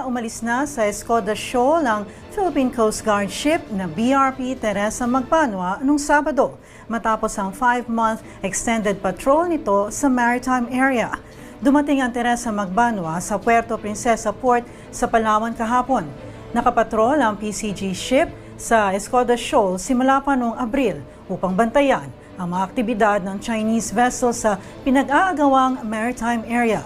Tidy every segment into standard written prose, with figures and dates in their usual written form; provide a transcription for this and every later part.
umalis na sa Escoda Shoal ang Philippine Coast Guard ship na BRP Teresa Magbanua noong Sabado matapos ang 5-month extended patrol nito sa maritime area. Dumating ang Teresa Magbanua sa Puerto Princesa Port sa Palawan kahapon. Nakapatrol ang PCG ship sa Escoda Shoal simula pa noong Abril upang bantayan ang mga aktibidad ng Chinese vessel sa pinag-aagawang maritime area.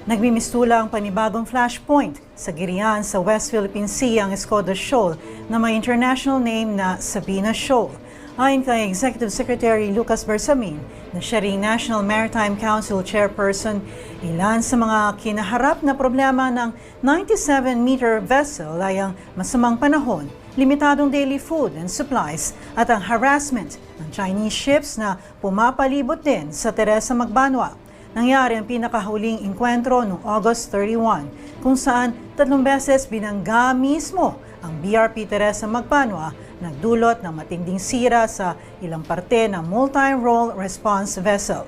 Nagmimistula ang panibagong flashpoint sa Girian sa West Philippine Sea ang Escoda Shoal na may international name na Sabina Shoal. Ayon kay Executive Secretary Lucas Bersamin na siya ring National Maritime Council Chairperson, ilan sa mga kinaharap na problema ng 97-meter vessel ay ang masamang panahon, limitadong daily food and supplies at ang harassment ng Chinese ships na pumapalibot din sa Teresa Magbanua. Nangyari ang pinakahuling engkwentro noong August 31 kung saan 3 beses binangga mismo ang BRP Teresa Magbanua, nagdulot ng matinding sira sa ilang parte ng multi-role response vessel.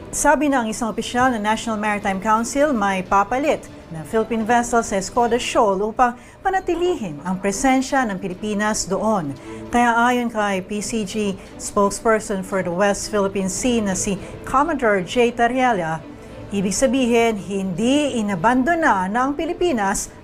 Sabi ng isang opisyal ng National Maritime Council, may papalit na Philippine vessel sa Escoda Shoal upang panatilihin ang presensya ng Pilipinas doon. Kaya ayon kay PCG spokesperson for the West Philippine Sea na si Commodore J. Tariela, ibig sabihin hindi inabandona ng Pilipinas